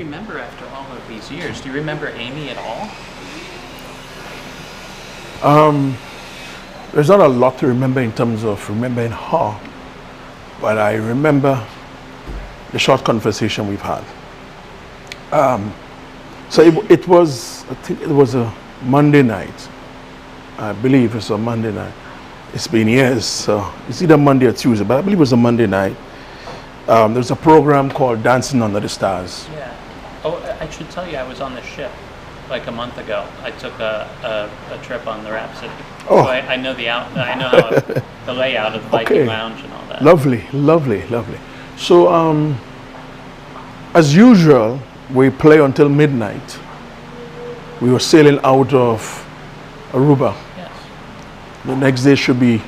remember after all of these years? Do you remember Amy at all? There's not a lot to remember in terms of remembering her, but I remember the short conversation we've had. So it was, I think it was a Monday night. I believe it's a Monday night. It's been years, so it's either Monday or Tuesday, but I believe it was a Monday night. There's a program called Dancing Under the Stars. Yeah. Oh, I should tell you, I was on the ship like a month ago. I took a trip on the Rhapsody. Oh. So I know I know how the layout of the Viking Lounge and all that. Lovely, lovely, lovely. So, as usual, we play until midnight. We were sailing out of Aruba. Yes. The next day should be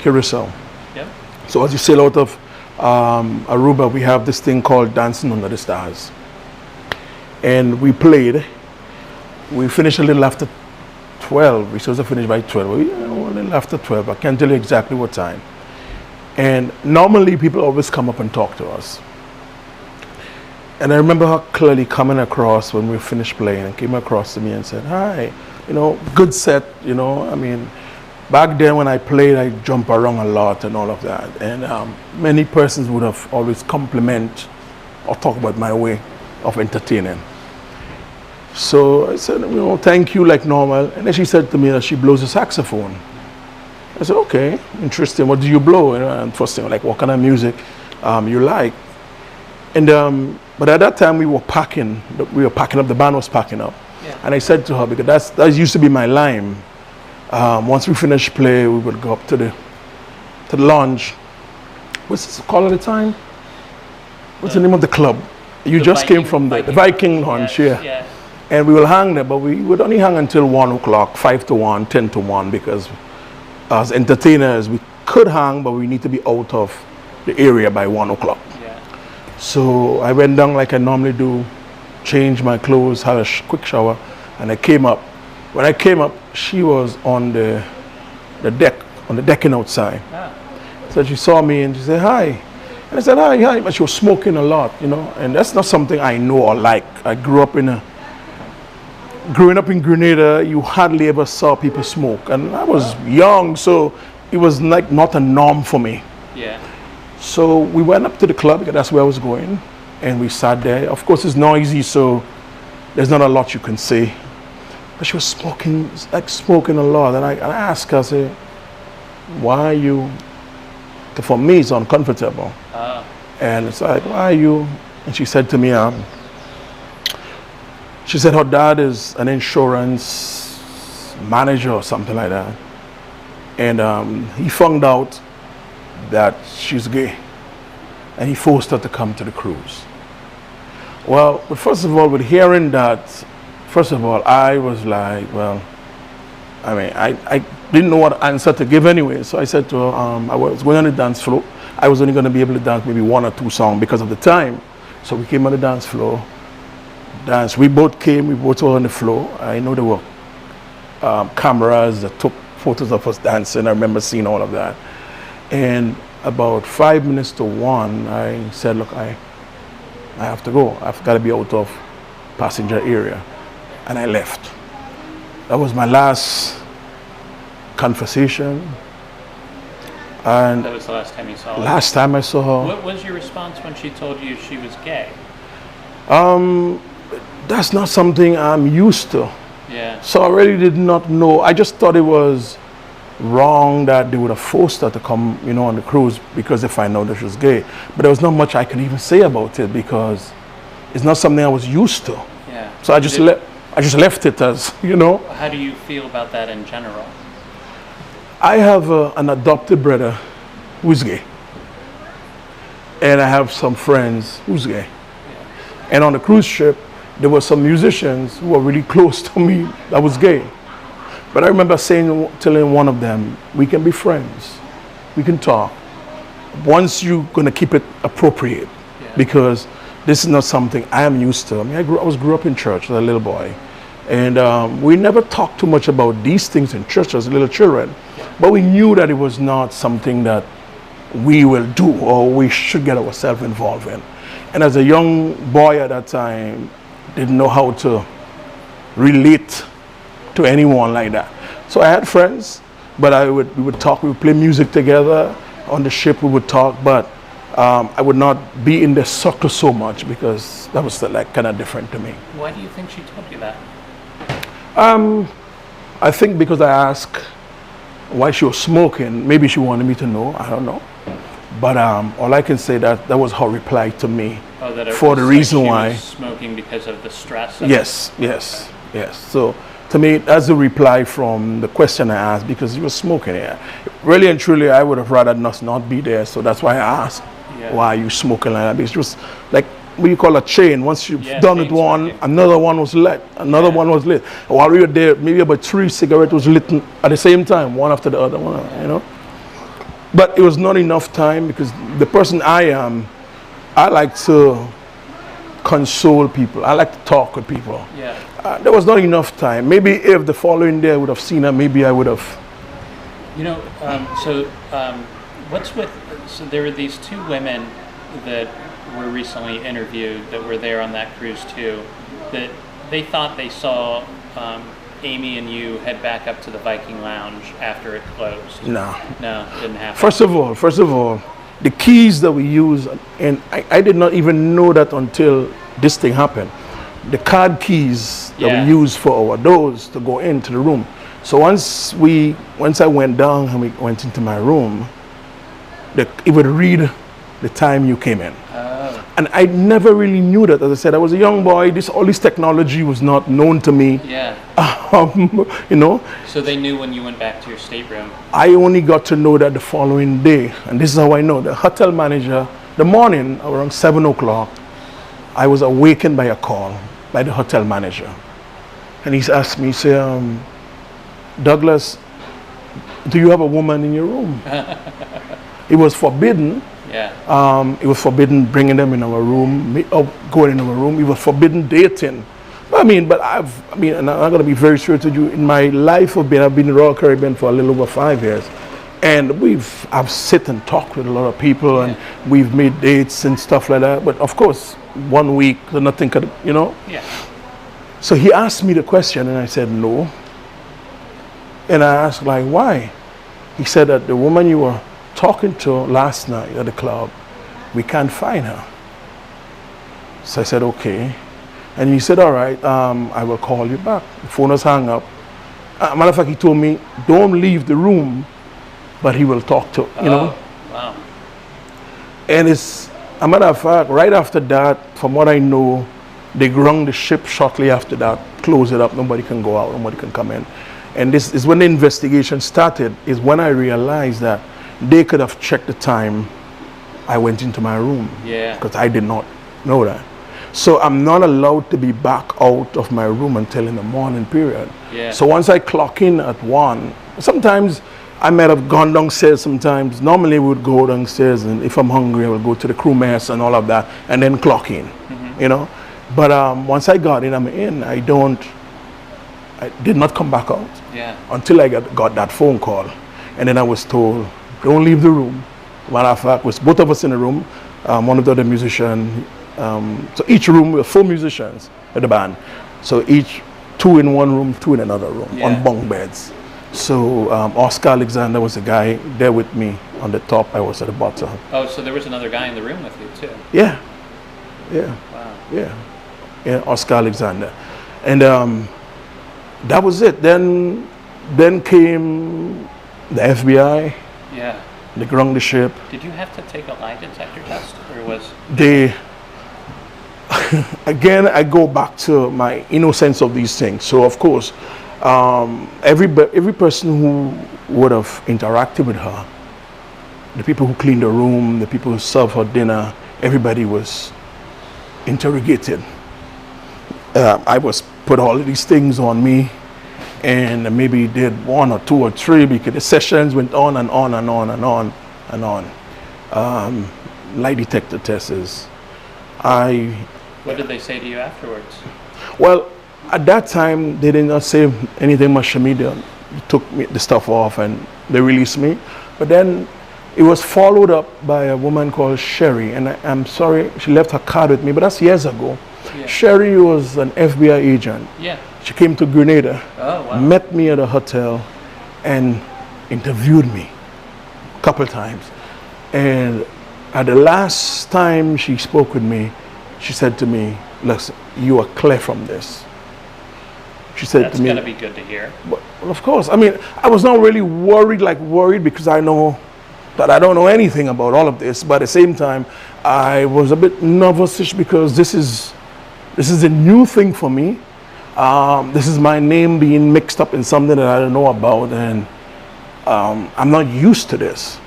Curacao. Yep. So as you sail out of Aruba, we have this thing called Dancing Under the Stars. And we played. We finished a little after 12. We supposed to finish by 12. A little after 12. I can't tell you exactly what time. And normally people always come up and talk to us. And I remember her clearly coming across when we finished playing and came across to me and said, hi, good set, I mean, back then when I played, I jump around a lot and all of that. And many persons would have always compliment or talk about my way of entertaining. So I said, thank you like normal. And then she said to me that she blows a saxophone. I said, okay, interesting. What do you blow? And first thing, like, what kind of music you like? And but at that time we were packing up. The band was packing up. Yeah. And I said to her, because that used to be my line. Once we finished play, we would go up to the lounge. What's this called at the time? What's the name of the club? You just came from the Viking Lounge, yeah. And we will hang there, but we would only hang until 1 o'clock, 5 to 1, 10 to 1, because as entertainers, we could hang, but we need to be out of the area by 1 o'clock. Yeah. So I went down like I normally do, changed my clothes, had a quick shower, and I came up. When I came up, she was on the deck, on the decking outside. Ah. So she saw me and she said, hi. And I said, hi, but she was smoking a lot, and that's not something I know or like. I growing up in Grenada, you hardly ever saw people smoke. And I was young, so it was like not a norm for me. Yeah. So we went up to the club, because that's where I was going. And we sat there. Of course, it's noisy, so there's not a lot you can say. But she was smoking a lot. And I asked her, I said, why are you? For me, it's uncomfortable. And it's like, why are you? And she said to me, she said her dad is an insurance manager or something like that. And he found out that she's gay. And he forced her to come to the cruise. Well, but first of all, with hearing that, I was like, well, I mean, I didn't know what answer to give anyway. So I said to her, I was going on the dance floor. I was only going to be able to dance maybe 1 or 2 songs because of the time. So we came on the dance floor. We both came, we both were on the floor. I know there were cameras that took photos of us dancing. I remember seeing all of that. And about 5 minutes to 1, I said, look, I have to go. I've got to be out of passenger area. And I left. That was my last conversation. And that was the last time you saw her? Last time I saw her. What was your response when she told you she was gay? That's not something I'm used to. Yeah. So I really did not know. I just thought it was wrong that they would have forced her to come, on the cruise because if I know that she was gay. But there was not much I could even say about it because it's not something I was used to. Yeah. So I just left it as, How do you feel about that in general? I have an adopted brother who's gay. And I have some friends who's gay. Yeah. And on the cruise ship, there were some musicians who were really close to me that was gay. But I remember telling one of them, we can be friends. We can talk. Once you're going to keep it appropriate. Yeah. Because this is not something I am used to. I mean, I grew up in church as a little boy. And we never talked too much about these things in church as little children. But we knew that it was not something that we will do or we should get ourselves involved in. And as a young boy at that time, didn't know how to relate to anyone like that. So I had friends, but we would talk, we would play music together. On the ship we would talk, but I would not be in the circle so much because that was like kind of different to me. Why do you think she told you that? I think because I asked why she was smoking. Maybe she wanted me to know. I don't know. But all I can say that was her reply to me. Oh, that it for was the like reason she why. Was smoking because of the stress. Of yes, yes. So to me, that's the reply from the question I asked because he was smoking here. Really and truly, I would have rather not be there. So that's why I asked, why are you smoking like that? Because it was like what you call a chain. Once you've done it one, another one was lit. Another one was lit. While we were there, maybe about 3 cigarettes was lit at the same time, one after the other one, you know. But it was not enough time because the person I am, I like to console people. I like to talk with people. Yeah. There was not enough time. Maybe if the following day I would have seen her, maybe I would have. You know, what's with, so there were these two women that were recently interviewed that were there on that cruise too, that they thought they saw Amy and you head back up to the Viking Lounge after it closed. No, it didn't happen. First of all, the keys that we use, and I did not even know that until this thing happened. The card keys that we use for our doors to go into the room. So once I went down and we went into my room, it would read the time you came in. And I never really knew that. As I said, I was a young boy. All this technology was not known to me. Yeah. You know. So they knew when you went back to your stateroom. I only got to know that the following day, and this is how I know. The hotel manager, the morning around 7 o'clock, I was awakened by a call by the hotel manager, and he's asked me, say, Douglas, do you have a woman in your room? It was forbidden. Yeah. It was forbidden bringing them in our room, going in our room. It was forbidden dating. And I'm going to be very straight with you. In my life, I've been in the Royal Caribbean for a little over 5 years, and I've sit and talked with a lot of people, and we've made dates and stuff like that. But of course, 1 week, nothing could, you know. Yeah. So he asked me the question, and I said no. And I asked, like, why? He said that the woman you were talking to last night at the club, we can't find her. So I said, okay. And he said, all right, I will call you back. The phone was hung up. Matter of fact, he told me, don't leave the room, but he will talk to, you know. Wow. And it's, a matter of fact, right after that, from what I know, they ground the ship shortly after that, close it up, nobody can go out, nobody can come in. And this is when the investigation started, is when I realized that they could have checked the time I went into my room. Yeah. Because I did not know that. So I'm not allowed to be back out of my room until in the morning period. Yeah. So once I clock in at 1, sometimes I might have gone downstairs sometimes. Normally we would go downstairs, and if I'm hungry, I will go to the crew mess and all of that, and then clock in, you know. But once I got in, I'm in. I did not come back out until I got that phone call. And then I was told, don't leave the room. Matter of fact, was both of us in the room, one of the other musicians. So each room, we were 4 musicians at the band. So each 2 in one room, 2 in another room, on bunk beds. So Oscar Alexander was the guy there with me on the top. I was at the bottom. Oh, so there was another guy in the room with you too? Yeah. Wow. Yeah, Oscar Alexander. And that was it. Then came the FBI. Yeah. They ground the ship. Did you have to take a lie detector test, or was they? Again, I go back to my innocence of these things. So of course, every person who would have interacted with her, the people who cleaned the room, the people who served her dinner, everybody was interrogated. I was put all of these things on me, and maybe did 1 or 2 or 3 because the sessions went on and on and on and on and on. Lie detector tests. What did they say to you afterwards? Well, at that time they did not say anything much to me. They took the stuff off and they released me. But then It was followed up by a woman called Sherry, and I'm sorry, she left her card with me, but that's years ago. Yeah. Sherry was an FBI agent. Yeah. She came to Grenada, Oh, wow. met me at a hotel, and interviewed me a couple times. And at the last time she spoke with me, she said to me, "Listen, you are clear from this." She said That's to me, gotta be good to hear. well, of course. I mean, I was not really worried because I know that I don't know anything about all of this. But at the same time, I was a bit nervous because this is a new thing for me. This is my name being mixed up in something that I don't know about, and I'm not used to this.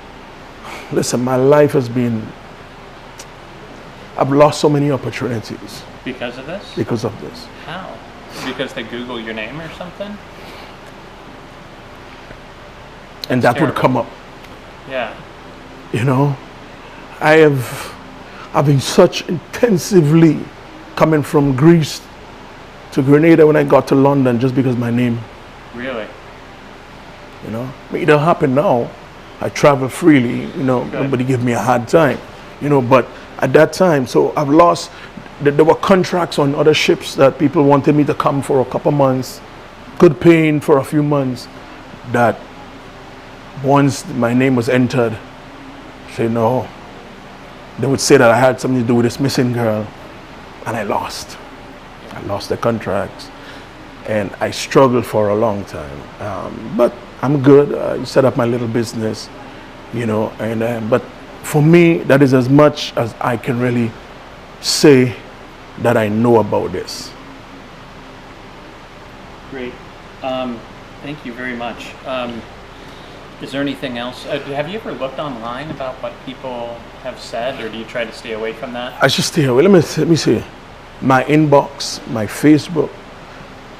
Listen, my life has been, I've lost so many opportunities Because of this? because of this. How? Because they Google your name or something? And that would come up. Yeah. You know, I've been such intensively coming from Greece to Grenada when I got to London just because my name, Really? you know. I mean, it'll happen now. I travel freely, you know, Okay. nobody give me a hard time, you know, but at that time, so I've lost, there were contracts on other ships that people wanted me to come for a couple months, good paying for a few months, that once my name was entered, say no, they would say that I had something to do with this missing girl, and I lost the contracts, and I struggled for a long time, but I'm good. I set up my little business, you know, and but for me, that is as much as I can really say that I know about this. Great. Thank you very much. Is there anything else? Have you ever looked online about what people have said, or do you try to stay away from that? I should stay away. Let me see. My inbox, my Facebook,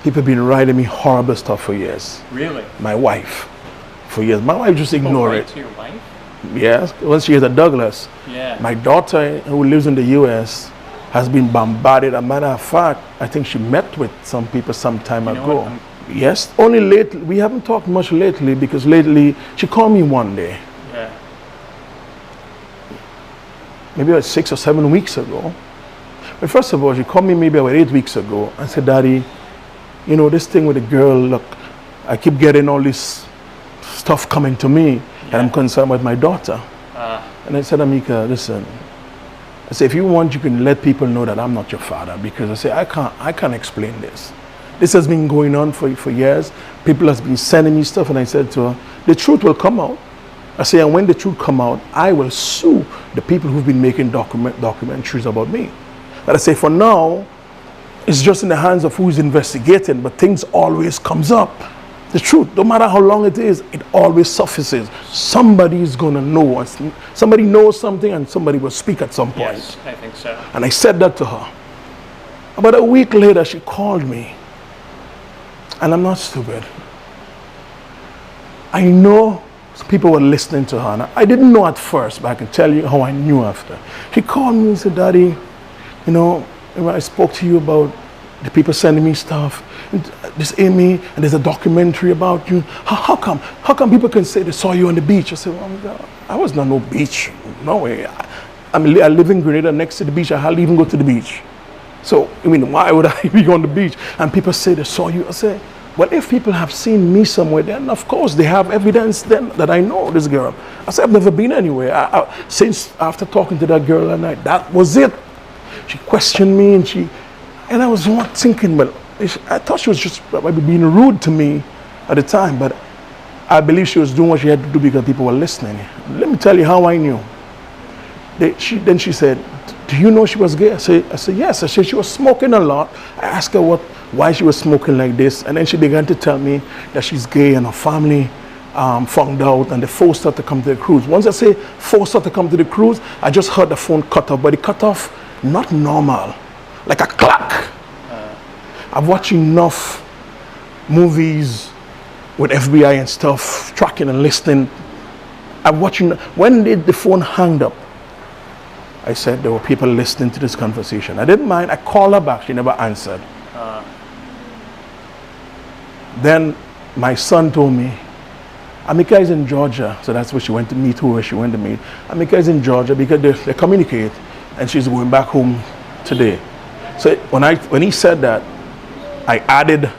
people have been writing me horrible stuff for years. Really? My wife, for years. My wife just ignored Right it. to your wife? Yes, once she is a Douglas. Yeah. My daughter, who lives in the U.S., has been bombarded. As a matter of fact, I think she met with some people some time You know ago. what? Yes, only lately. We haven't talked much lately because lately she called me one day, Yeah. maybe about 6 or 7 weeks ago. But first of all, she called me maybe about 8 weeks ago and said, "Daddy, you know, this thing with the girl, look, I keep getting all this stuff coming to me, and I'm concerned with my daughter." And I said, "Amika, listen," I said, "if you want, you can let people know that I'm not your father, because I say I can't explain this. This has been going on for years. People have been sending me stuff," and I said to her, "The truth will come out." I say, "And when the truth come out, I will sue the people who've been making documentaries about me." But I say, for now, it's just in the hands of who's investigating, but things always comes up. The truth, no matter how long it is, it always surfaces. Somebody is going to know. Somebody knows something, and somebody will speak at some point. Yes, I think so. And I said that to her. About a week later, she called me. And I'm not stupid. I know people were listening to her. And I didn't know at first, but I can tell you how I knew after. She called me and said, "Daddy, you know, I spoke to you about the people sending me stuff. And this Amy, and there's a documentary about you. How come people can say they saw you on the beach?" I said, "Oh my God, I was not no beach. No way. I live in Grenada next to the beach. I hardly even go to the beach. So, I mean, why would I be on the beach?" And people say they saw you. I say, well, if people have seen me somewhere, then of course they have evidence then that I know this girl. I said, "I've never been anywhere. Since after talking to that girl that night, that was it." She questioned me, and I was not thinking, well, I thought she was just maybe being rude to me at the time, but I believe she was doing what she had to do because people were listening. Let me tell you how I knew. Then she said, "Do you know she was gay?" I said, "Yes." I said, "She was smoking a lot." I asked her why she was smoking like this, and then she began to tell me that she's gay and her family found out and they forced her to come to the cruise. Once I say forced her to come to the cruise, I just heard the phone cut off, but it cut off not normal, like a clock. I've watched enough movies with FBI and stuff, tracking and listening. I'm watching. When did the phone hang up? I said there were people listening to this conversation. I didn't mind. I called her back. She never answered. Then my son told me, Amika is in Georgia, so that's where she went to meet who she went to meet. Amika is in Georgia because they communicate, and she's going back home today. So when he said that, I added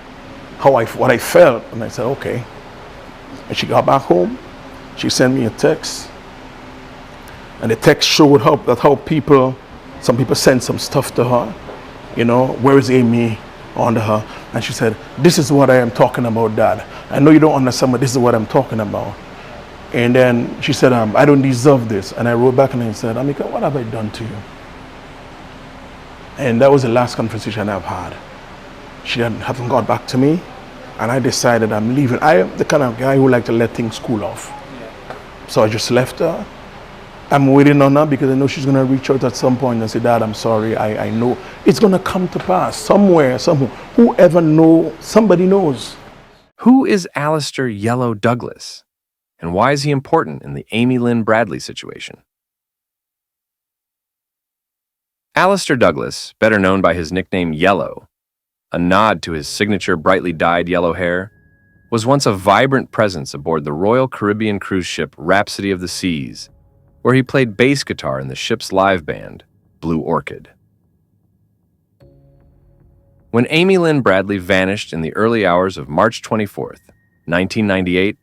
what I felt, and I said, okay. And she got back home. She sent me a text, and the text showed how some people sent some stuff to her. You know, where is Amy? Under her, and she said, "This is what I am talking about, Dad. I know you don't understand, but this is what I'm talking about." And then she said, "I don't deserve this." And I wrote back and I said, "Amika, what have I done to you?" And that was the last conversation I've had. She hasn't got back to me, and I decided I'm leaving. I am the kind of guy who like to let things cool off. So I just left her. I'm waiting on her because I know she's going to reach out at some point and say, "Dad, I'm sorry. I know it's going to come to pass somewhere. Whoever knows, somebody knows." Who is Alistair Yellow Douglas? And why is he important in the Amy Lynn Bradley situation? Alistair Douglas, better known by his nickname Yellow, a nod to his signature brightly dyed yellow hair, was once a vibrant presence aboard the Royal Caribbean cruise ship Rhapsody of the Seas, where he played bass guitar in the ship's live band, Blue Orchid. When Amy Lynn Bradley vanished in the early hours of March 24th, 1998,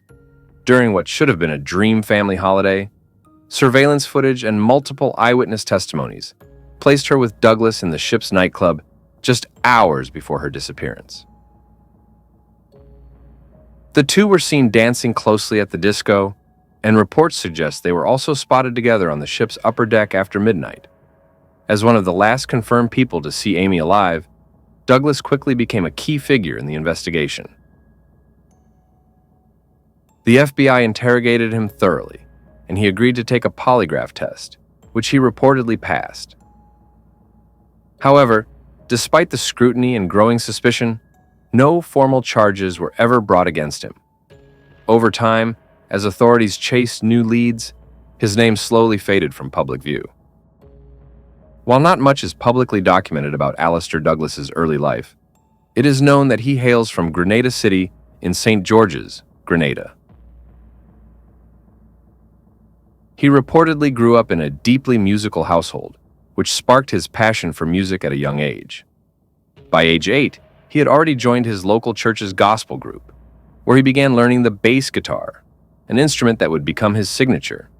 during what should have been a dream family holiday, surveillance footage and multiple eyewitness testimonies placed her with Douglas in the ship's nightclub just hours before her disappearance. The two were seen dancing closely at the disco, and reports suggest they were also spotted together on the ship's upper deck after midnight. As one of the last confirmed people to see Amy alive, Douglas quickly became a key figure in the investigation. The FBI interrogated him thoroughly, and he agreed to take a polygraph test, which he reportedly passed. However, despite the scrutiny and growing suspicion, no formal charges were ever brought against him. Over time, as authorities chased new leads, his name slowly faded from public view. While not much is publicly documented about Alistair Douglas's early life, it is known that he hails from Grenada City in St. George's, Grenada. He reportedly grew up in a deeply musical household, which sparked his passion for music at a young age. By age 8, he had already joined his local church's gospel group, where he began learning the bass guitar, an instrument that would become his signature.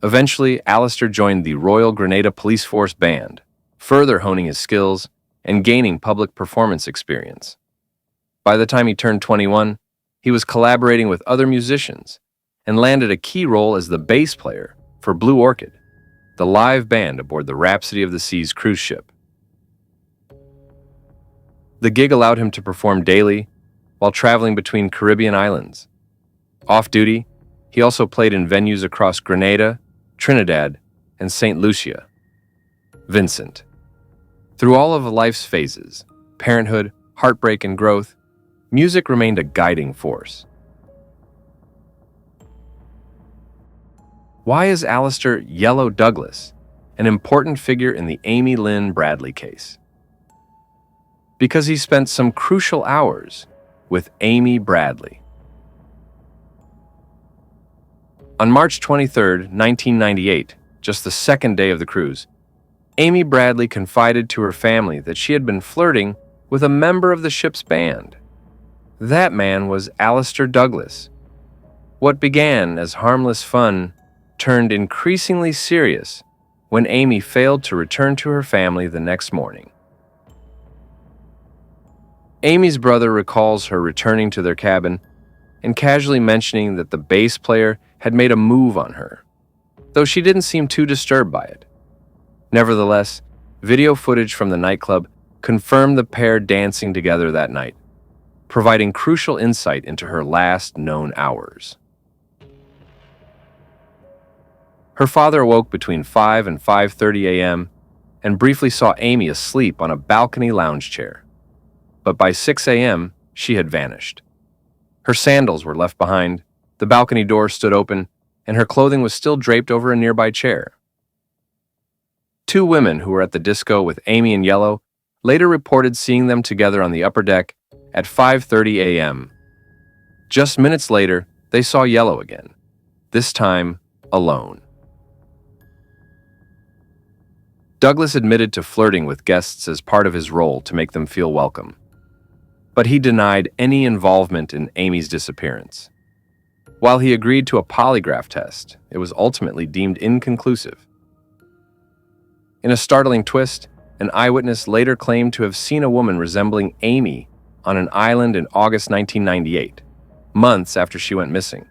Eventually, Alistair joined the Royal Grenada Police Force Band, further honing his skills and gaining public performance experience. By the time he turned 21, he was collaborating with other musicians and landed a key role as the bass player for Blue Orchid, the live band aboard the Rhapsody of the Seas cruise ship. The gig allowed him to perform daily while traveling between Caribbean islands. Off-duty, he also played in venues across Grenada, Trinidad, and St. Lucia. Vincent. Through all of life's phases, parenthood, heartbreak, and growth, music remained a guiding force. Why is Alistair Yellow Douglas an important figure in the Amy Lynn Bradley case? Because he spent some crucial hours with Amy Bradley. On March 23, 1998, just the second day of the cruise, Amy Bradley confided to her family that she had been flirting with a member of the ship's band. That man was Alistair Douglas. What began as harmless fun turned increasingly serious when Amy failed to return to her family the next morning. Amy's brother recalls her returning to their cabin and casually mentioning that the bass player had made a move on her, though she didn't seem too disturbed by it. Nevertheless, video footage from the nightclub confirmed the pair dancing together that night, providing crucial insight into her last known hours. Her father awoke between 5 and 5:30 a.m. and briefly saw Amy asleep on a balcony lounge chair. But by 6 a.m., she had vanished. Her sandals were left behind, the balcony door stood open, and her clothing was still draped over a nearby chair. Two women who were at the disco with Amy and Yellow later reported seeing them together on the upper deck at 5:30 a.m., Just minutes later, they saw Yellow again, this time alone. Douglas admitted to flirting with guests as part of his role to make them feel welcome, but he denied any involvement in Amy's disappearance. While he agreed to a polygraph test, it was ultimately deemed inconclusive. In a startling twist, an eyewitness later claimed to have seen a woman resembling Amy on an island in August 1998, months after she went missing.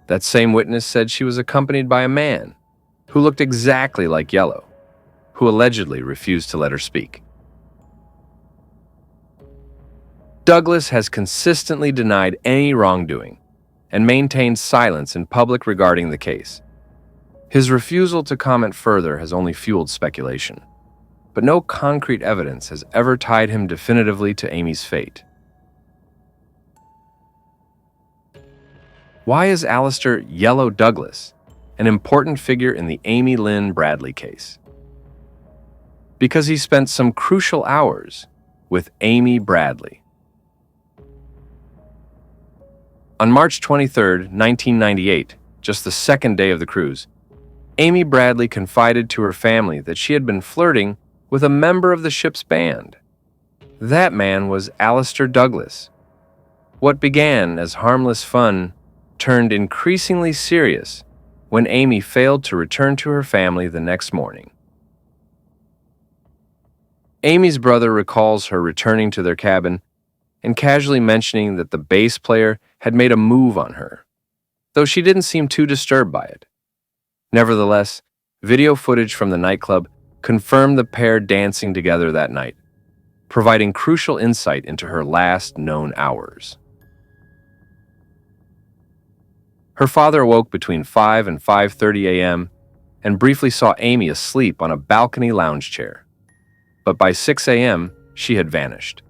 That same witness said she was accompanied by a man who looked exactly like Yellow, who allegedly refused to let her speak. Douglas has consistently denied any wrongdoing and maintained silence in public regarding the case. His refusal to comment further has only fueled speculation, but no concrete evidence has ever tied him definitively to Amy's fate. Why is Alistair Yellow Douglas an important figure in the Amy Lynn Bradley case? Because he spent some crucial hours with Amy Bradley. On March 23, 1998, just the second day of the cruise, Amy Bradley confided to her family that she had been flirting with a member of the ship's band. That man was Alistair Douglas. What began as harmless fun turned increasingly serious when Amy failed to return to her family the next morning. Amy's brother recalls her returning to their cabin and casually mentioning that the bass player had made a move on her, though she didn't seem too disturbed by it. Nevertheless, video footage from the nightclub confirmed the pair dancing together that night, providing crucial insight into her last known hours. Her father awoke between 5 and 5:30 a.m. and briefly saw Amy asleep on a balcony lounge chair. But by 6 a.m., she had vanished.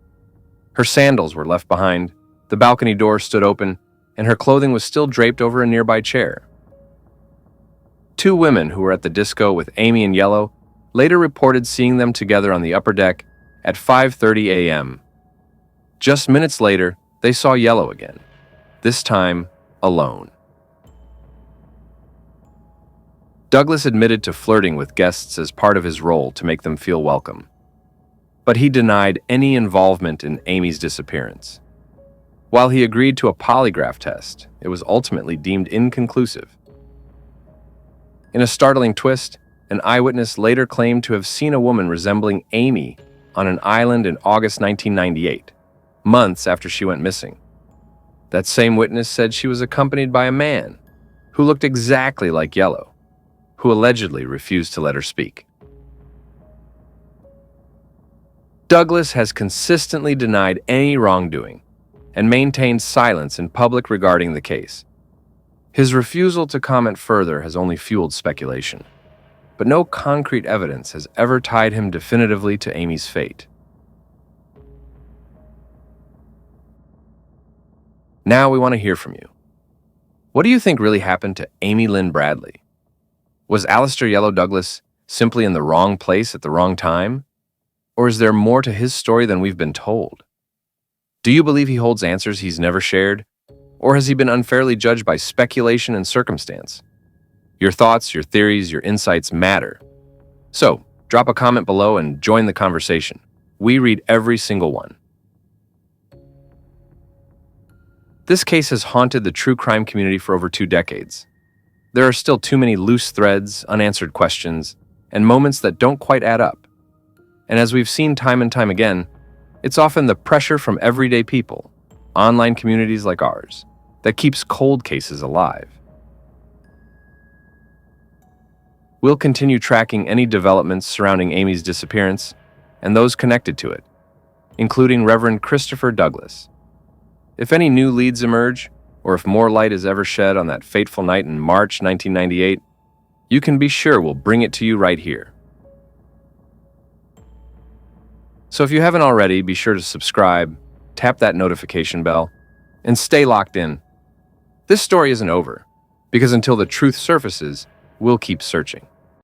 Her sandals were left behind, the balcony door stood open, and her clothing was still draped over a nearby chair. Two women who were at the disco with Amy and Yellow later reported seeing them together on the upper deck at 5:30 a.m. Just minutes later, they saw Yellow again, this time alone. Douglas admitted to flirting with guests as part of his role to make them feel welcome, but he denied any involvement in Amy's disappearance. While he agreed to a polygraph test, it was ultimately deemed inconclusive. In a startling twist, an eyewitness later claimed to have seen a woman resembling Amy on an island in August 1998, months after she went missing. That same witness said she was accompanied by a man who looked exactly like Yellow, who allegedly refused to let her speak. Douglas has consistently denied any wrongdoing and maintained silence in public regarding the case. His refusal to comment further has only fueled speculation, but no concrete evidence has ever tied him definitively to Amy's fate. Now we want to hear from you. What do you think really happened to Amy Lynn Bradley? Was Alistair Yellow Douglas simply in the wrong place at the wrong time? Or is there more to his story than we've been told? Do you believe he holds answers he's never shared? Or has he been unfairly judged by speculation and circumstance? Your thoughts, your theories, your insights matter. So, drop a comment below and join the conversation. We read every single one. This case has haunted the true crime community for over 2 decades. There are still too many loose threads, unanswered questions, and moments that don't quite add up. And as we've seen time and time again, it's often the pressure from everyday people, online communities like ours, that keeps cold cases alive. We'll continue tracking any developments surrounding Amy's disappearance and those connected to it, including Reverend Christopher Douglas. If any new leads emerge, or if more light is ever shed on that fateful night in March 1998, you can be sure we'll bring it to you right here. So if you haven't already, be sure to subscribe, tap that notification bell, and stay locked in. This story isn't over, because until the truth surfaces, we'll keep searching.